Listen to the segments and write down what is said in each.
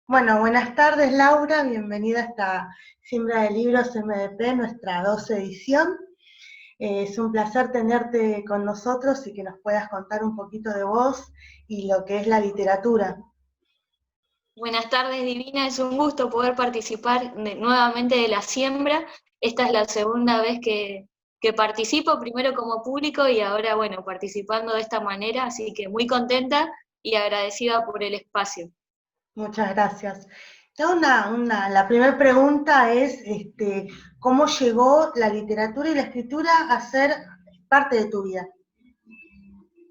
Bueno, buenas tardes Laura, bienvenida a esta Siembra de Libros MDP, nuestra 12 edición. Es un placer tenerte con nosotros y que nos puedas contar un poquito de vos y lo que es la literatura. Buenas tardes, Divina. Es un gusto poder participar nuevamente de la siembra. Esta es la segunda vez que participo, primero como público y ahora, bueno, participando de esta manera, así que muy contenta y agradecida por el espacio. Muchas gracias. La primera pregunta es, ¿cómo llegó la literatura y la escritura a ser parte de tu vida?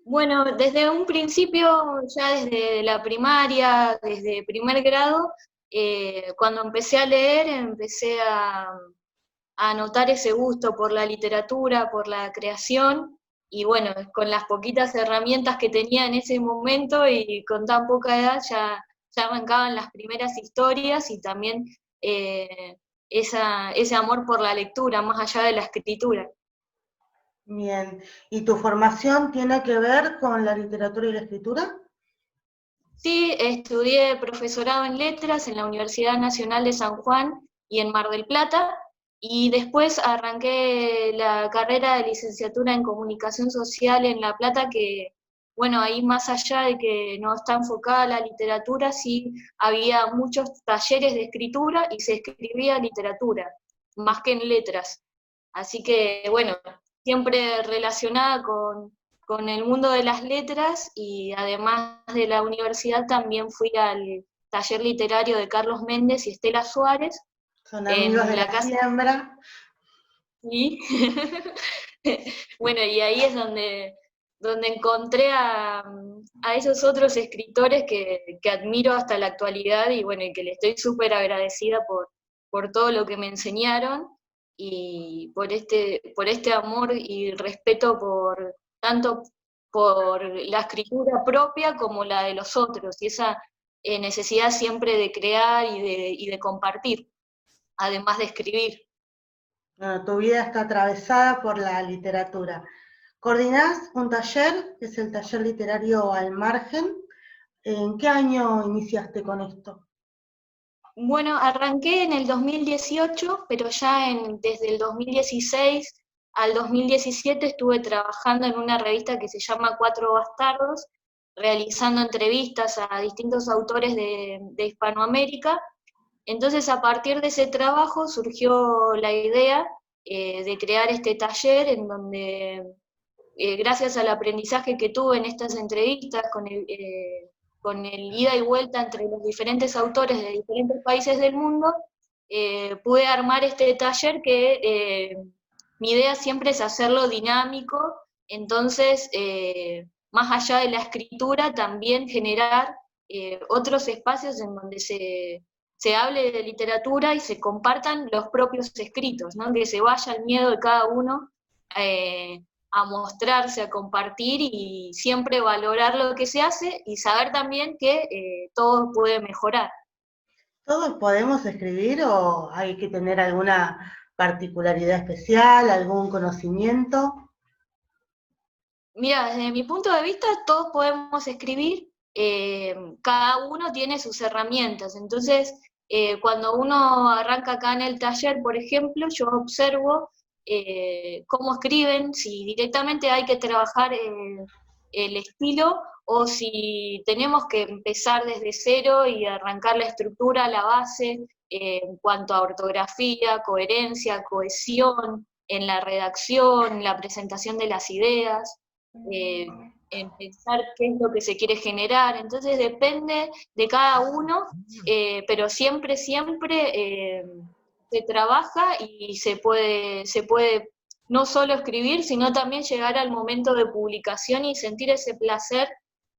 Bueno, desde un principio, ya desde la primaria, desde primer grado, cuando empecé a leer, empecé a notar ese gusto por la literatura, por la creación, y bueno, con las poquitas herramientas que tenía en ese momento y con tan poca edad ya arrancaban las primeras historias y también ese amor por la lectura, más allá de la escritura. Bien, ¿y tu formación tiene que ver con la literatura y la escritura? Sí, estudié profesorado en letras en la Universidad Nacional de San Juan y en Mar del Plata, y después arranqué la carrera de licenciatura en comunicación social en La Plata, que, bueno, ahí más allá de que no está enfocada a la literatura, sí había muchos talleres de escritura y se escribía literatura, más que en letras. Así que, bueno, siempre relacionada con el mundo de las letras, y además de la universidad también fui al taller literario de Carlos Méndez y Estela Suárez Son amigos en de la la casa. siembra. Y bueno, y ahí es donde encontré a esos otros escritores que admiro hasta la actualidad, y bueno, y que le estoy súper agradecida por todo lo que me enseñaron y por este amor y respeto tanto por la escritura propia como la de los otros, y esa necesidad siempre de crear y de compartir, además de escribir. Bueno, tu vida está atravesada por la literatura. Coordinás un taller, que es el taller literario Al Margen. ¿En qué año iniciaste con esto? Bueno, arranqué en el 2018, pero ya desde el 2016 al 2017 estuve trabajando en una revista que se llama Cuatro Bastardos, realizando entrevistas a distintos autores de Hispanoamérica. Entonces, a partir de ese trabajo surgió la idea de crear este taller en donde, gracias al aprendizaje que tuve en estas entrevistas, con el ida y vuelta entre los diferentes autores de diferentes países del mundo, pude armar este taller que mi idea siempre es hacerlo dinámico. Entonces, más allá de la escritura, también generar otros espacios en donde se hable de literatura y se compartan los propios escritos, ¿no? Que se vaya el miedo de cada uno eh, a mostrarse, a compartir, y siempre valorar lo que se hace y saber también que todo puede mejorar. ¿Todos podemos escribir o hay que tener alguna particularidad especial, algún conocimiento? Mira, desde mi punto de vista, todos podemos escribir, cada uno tiene sus herramientas. Entonces, cuando uno arranca acá en el taller, por ejemplo, yo observo cómo escriben, si directamente hay que trabajar el estilo o si tenemos que empezar desde cero y arrancar la estructura, la base, en cuanto a ortografía, coherencia, cohesión, en la redacción, la presentación de las ideas, en pensar qué es lo que se quiere generar. Entonces depende de cada uno, pero siempre, siempre se trabaja y se puede no solo escribir, sino también llegar al momento de publicación y sentir ese placer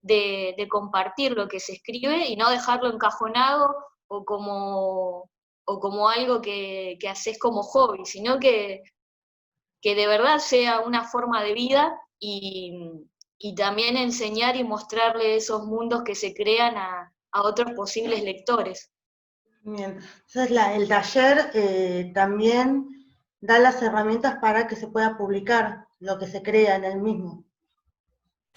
de compartir lo que se escribe y no dejarlo encajonado o como algo que haces como hobby, sino que de verdad sea una forma de vida, y también enseñar y mostrarle esos mundos que se crean a otros posibles lectores. Bien, entonces el taller también da las herramientas para que se pueda publicar lo que se crea en el mismo.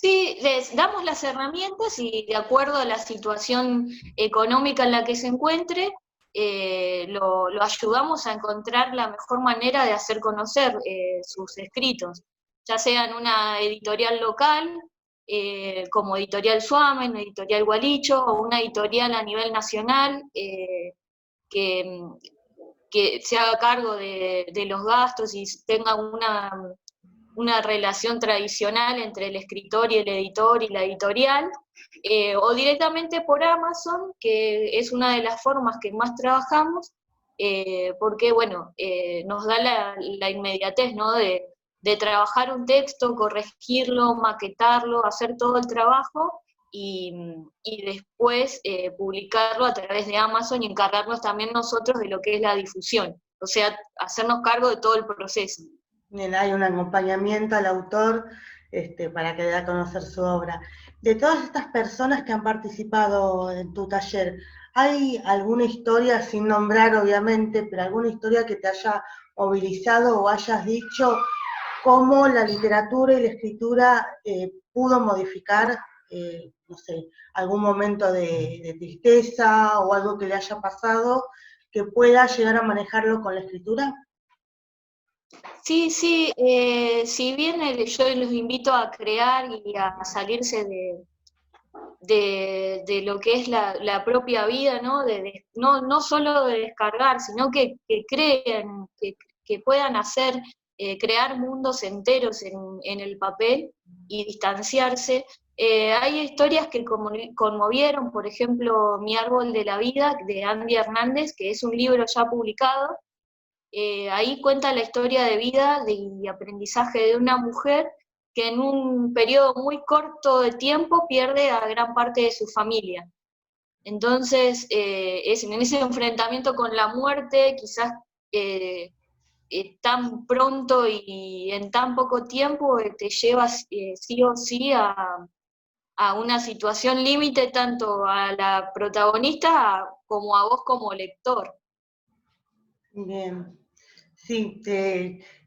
Sí, les damos las herramientas y de acuerdo a la situación económica en la que se encuentre, lo ayudamos a encontrar la mejor manera de hacer conocer sus escritos, ya sea en una editorial local, como Editorial Suamen, Editorial Gualicho, o una editorial a nivel nacional, que, que se haga cargo de los gastos y tenga una relación tradicional entre el escritor y el editor y la editorial, o directamente por Amazon, que es una de las formas que más trabajamos, porque bueno, nos da la inmediatez, ¿no? De trabajar un texto, corregirlo, maquetarlo, hacer todo el trabajo y, y después publicarlo a través de Amazon y encargarnos también nosotros de lo que es la difusión, o sea, hacernos cargo de todo el proceso. Bien, hay un acompañamiento al autor para que dé a conocer su obra. De todas estas personas que han participado en tu taller, ¿hay alguna historia, sin nombrar obviamente, pero alguna historia que te haya movilizado o hayas dicho cómo la literatura y la escritura pudo modificar, no sé, algún momento de tristeza o algo que le haya pasado, que pueda llegar a manejarlo con la escritura? Sí, sí, si bien yo los invito a crear y a salirse de lo que es la propia vida, ¿no? No solo de descargar, sino que creen, que puedan hacer, crear mundos enteros en el papel y distanciarse. Hay historias que conmovieron, por ejemplo, Mi árbol de la vida, de Andy Hernández, que es un libro ya publicado. Ahí cuenta la historia de vida y aprendizaje de una mujer que en un periodo muy corto de tiempo pierde a gran parte de su familia. Entonces, en ese enfrentamiento con la muerte, quizás eh, tan pronto y en tan poco tiempo, te lleva sí o sí a una situación límite tanto a la protagonista como a vos como lector. Bien, sí,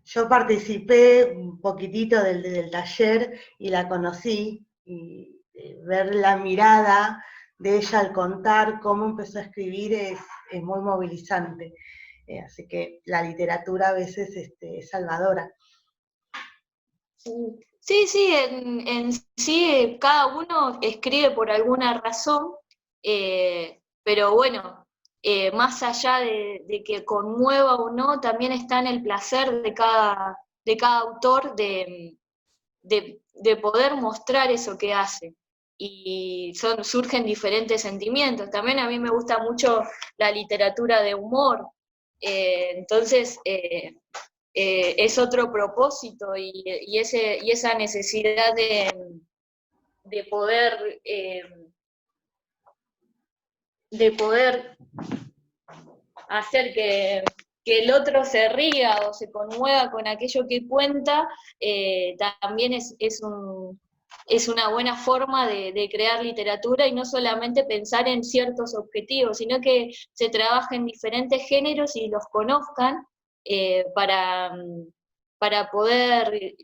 yo participé un poquitito del taller y la conocí, y ver la mirada de ella al contar cómo empezó a escribir es muy movilizante. Así que la literatura a veces es salvadora. Sí, sí, en sí cada uno escribe por alguna razón, pero bueno, más allá de que conmueva o no, también está en el placer de cada autor de poder mostrar eso que hace. Y surgen diferentes sentimientos. También a mí me gusta mucho la literatura de humor. Entonces, es otro propósito y esa necesidad de poder, de poder hacer que el otro se ría o se conmueva con aquello que cuenta, también es una buena forma de crear literatura y no solamente pensar en ciertos objetivos, sino que se trabaje en diferentes géneros y los conozcan, eh, para, para poder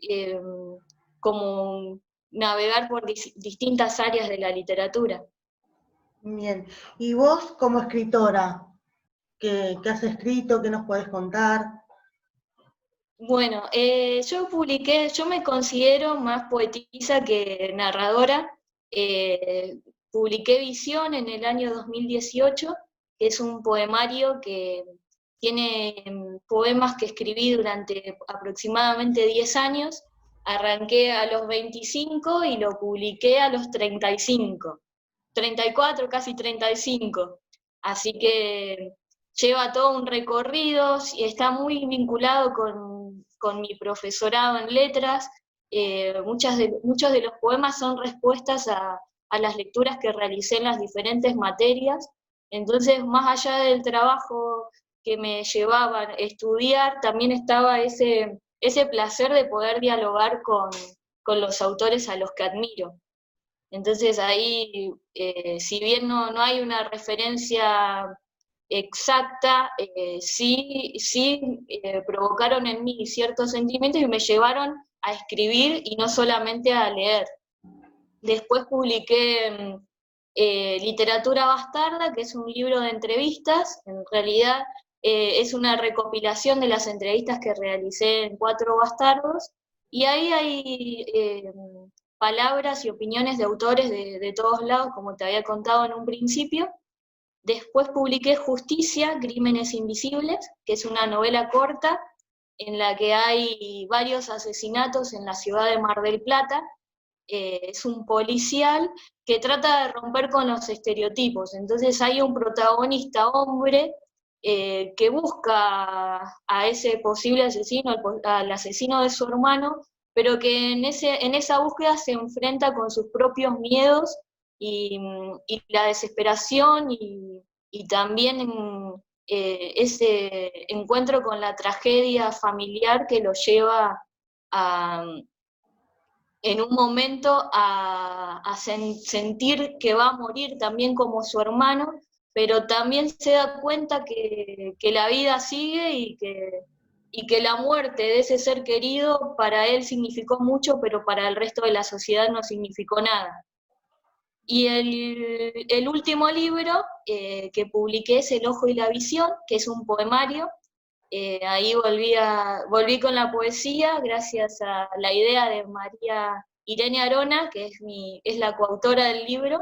como navegar por distintas áreas de la literatura. Bien, y vos como escritora, ¿qué has escrito? ¿Qué nos podés contar? Bueno, yo me considero más poetisa que narradora. Publiqué Visión en el año 2018, que es un poemario que tiene poemas que escribí durante aproximadamente 10 años. Arranqué a los 25 y lo publiqué a los 35, 34, casi 35. Así que lleva todo un recorrido y está muy vinculado con mi profesorado en letras. Muchos de los poemas son respuestas a las lecturas que realicé en las diferentes materias. Entonces, más allá del trabajo que me llevaba a estudiar, también estaba ese placer de poder dialogar con los autores a los que admiro. Entonces ahí, si bien no hay una referencia exacta, sí provocaron en mí ciertos sentimientos y me llevaron a escribir y no solamente a leer. Después publiqué Literatura Bastarda, que es un libro de entrevistas. En realidad es una recopilación de las entrevistas que realicé en Cuatro Bastardos, y ahí hay palabras y opiniones de autores de todos lados, como te había contado en un principio. Después publiqué Justicia, Crímenes Invisibles, que es una novela corta en la que hay varios asesinatos en la ciudad de Mar del Plata. Es un policial que trata de romper con los estereotipos. Entonces hay un protagonista hombre que busca a ese posible asesino, al asesino de su hermano, pero que en esa búsqueda se enfrenta con sus propios miedos y la desesperación y también ese encuentro con la tragedia familiar que lo lleva a, en un momento a sentir que va a morir también como su hermano, pero también se da cuenta que la vida sigue y que la muerte de ese ser querido para él significó mucho, pero para el resto de la sociedad no significó nada. Y el último libro que publiqué es El Ojo y la Visión, que es un poemario. Ahí volví con la poesía gracias a la idea de María Irene Arona, que es la coautora del libro,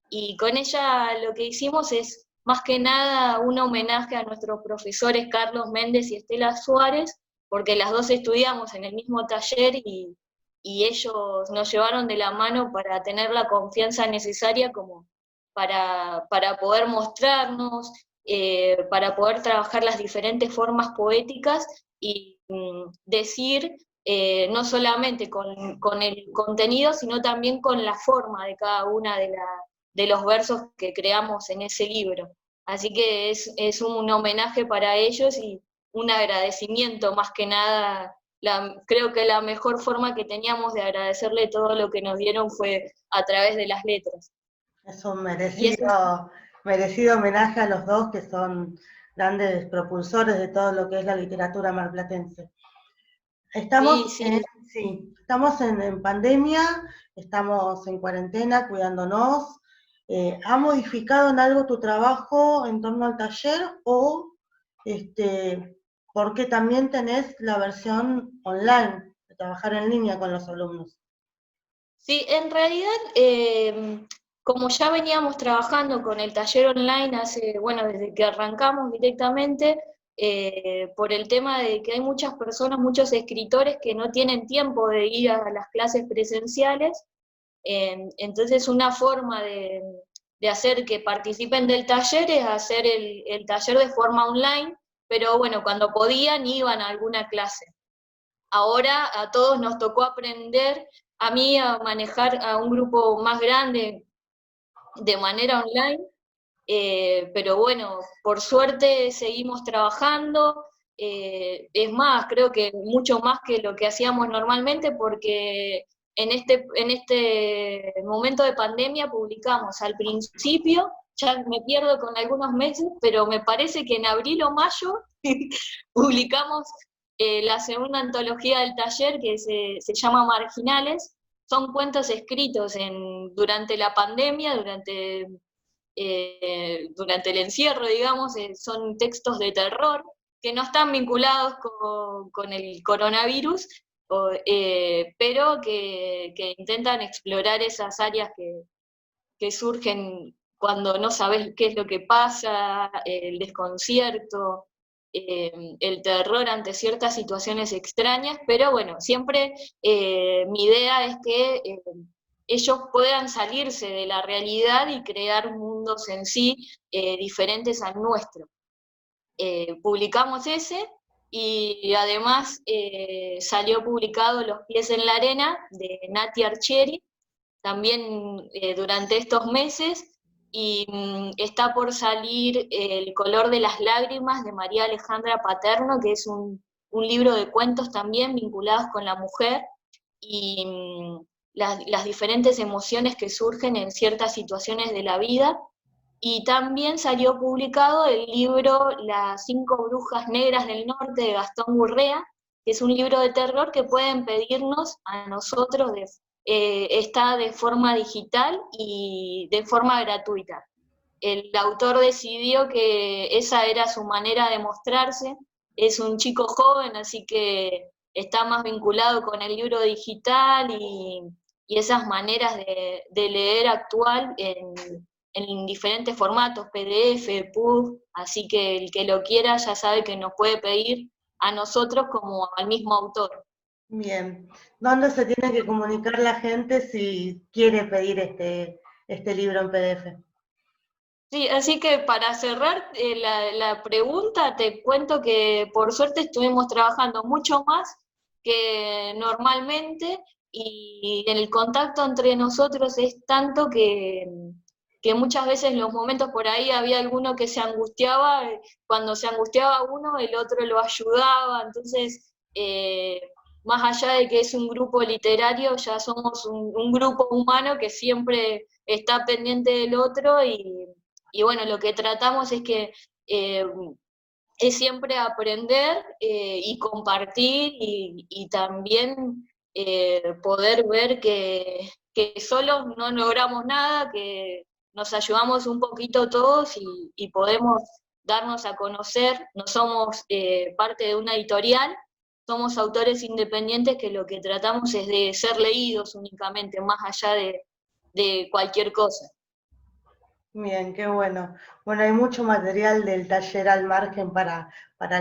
y con ella lo que hicimos es más que nada un homenaje a nuestros profesores Carlos Méndez y Estela Suárez, porque las dos estudiamos en el mismo taller y ellos nos llevaron de la mano para tener la confianza necesaria como para poder mostrarnos, para poder trabajar las diferentes formas poéticas y decir no solamente con el contenido, sino también con la forma de cada una de los versos que creamos en ese libro. Así que es un homenaje para ellos y un agradecimiento más que nada. Creo que la mejor forma que teníamos de agradecerle todo lo que nos dieron fue a través de las letras. Es un Y eso, merecido homenaje a los dos, que son grandes propulsores de todo lo que es la literatura marplatense. Estamos, sí. estamos en pandemia, estamos en cuarentena, cuidándonos. ¿Ha modificado en algo tu trabajo en torno al taller o porque también tenés la versión online, de trabajar en línea con los alumnos? Sí, en realidad, como ya veníamos trabajando con el taller online desde que arrancamos directamente, por el tema de que hay muchas personas, muchos escritores que no tienen tiempo de ir a las clases presenciales, entonces una forma de hacer que participen del taller es hacer el taller de forma online, pero bueno, cuando podían iban a alguna clase. Ahora a todos nos tocó aprender, a mí a manejar a un grupo más grande de manera online, pero bueno, por suerte seguimos trabajando, es más, creo que mucho más que lo que hacíamos normalmente, porque en este momento de pandemia publicamos al principio, ya me pierdo con algunos meses, pero me parece que en abril o mayo publicamos la segunda antología del taller, que se llama Marginales. Son cuentos escritos durante la pandemia, durante el encierro, digamos, son textos de terror que no están vinculados con el coronavirus, pero que intentan explorar esas áreas que surgen cuando no sabes qué es lo que pasa, el desconcierto, el terror ante ciertas situaciones extrañas, pero bueno, siempre mi idea es que ellos puedan salirse de la realidad y crear mundos en sí diferentes al nuestro. Publicamos ese y además salió publicado Los pies en la arena de Nati Archieri, también durante estos meses, y está por salir El color de las lágrimas de María Alejandra Paterno, que es un libro de cuentos también vinculados con la mujer y las diferentes emociones que surgen en ciertas situaciones de la vida. Y también salió publicado el libro Las 5 brujas negras del norte de Gastón Gurrea, que es un libro de terror que pueden pedirnos a nosotros está de forma digital y de forma gratuita. El autor decidió que esa era su manera de mostrarse. Es un chico joven, así que está más vinculado con el libro digital y esas maneras de leer actual en diferentes formatos, PDF, PUB, así que el que lo quiera ya sabe que nos puede pedir a nosotros como al mismo autor. Bien. ¿Dónde se tiene que comunicar la gente si quiere pedir este libro en PDF? Sí, así que para cerrar la pregunta, te cuento que por suerte estuvimos trabajando mucho más que normalmente y el contacto entre nosotros es tanto que muchas veces en los momentos por ahí había alguno que se angustiaba, cuando se angustiaba uno, el otro lo ayudaba, entonces más allá de que es un grupo literario, ya somos un grupo humano que siempre está pendiente del otro y bueno, lo que tratamos es que eh, es siempre aprender y compartir y también poder ver que solos no logramos nada, que nos ayudamos un poquito todos y podemos darnos a conocer, no somos parte de una editorial, somos autores independientes que lo que tratamos es de ser leídos únicamente, más allá de cualquier cosa. Bien, qué bueno. Bueno, hay mucho material del taller al margen para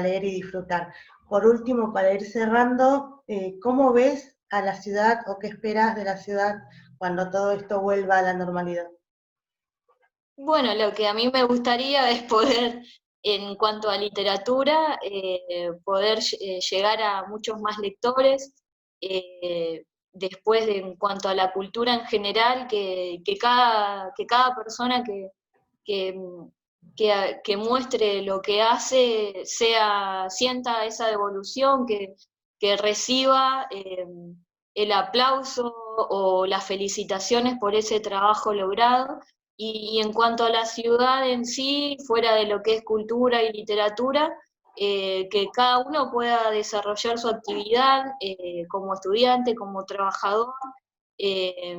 leer y disfrutar. Por último, para ir cerrando, ¿cómo ves a la ciudad o qué esperas de la ciudad cuando todo esto vuelva a la normalidad? Bueno, lo que a mí me gustaría es poder, en cuanto a literatura, poder llegar a muchos más lectores. Después, en cuanto a la cultura en general, que cada persona que, que muestre lo que hace sienta esa devolución, que reciba el aplauso o las felicitaciones por ese trabajo logrado. Y en cuanto a la ciudad en sí, fuera de lo que es cultura y literatura, que cada uno pueda desarrollar su actividad como estudiante, como trabajador, eh,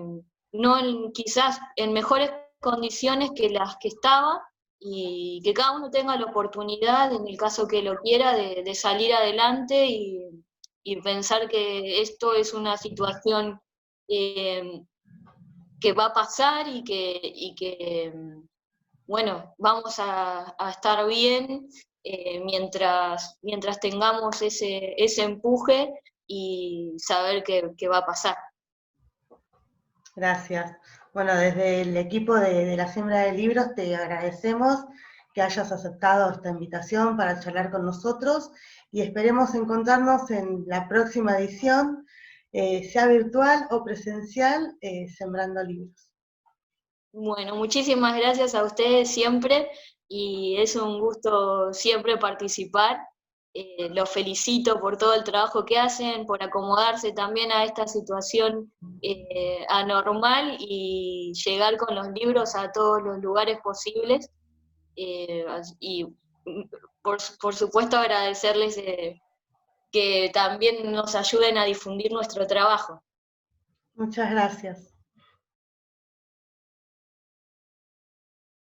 no quizás en mejores condiciones que las que estaba, y que cada uno tenga la oportunidad, en el caso que lo quiera, de salir adelante y pensar que esto es una situación eh, que va a pasar y que bueno, vamos a estar bien mientras tengamos ese empuje y saber que va a pasar. Gracias. Bueno, desde el equipo de la Siembra de Libros te agradecemos que hayas aceptado esta invitación para charlar con nosotros y esperemos encontrarnos en la próxima edición, sea virtual o presencial, Sembrando Libros. Bueno, muchísimas gracias a ustedes siempre y es un gusto siempre participar. Los felicito por todo el trabajo que hacen, por acomodarse también a esta situación anormal y llegar con los libros a todos los lugares posibles. Y por supuesto agradecerles que también nos ayuden a difundir nuestro trabajo. Muchas gracias.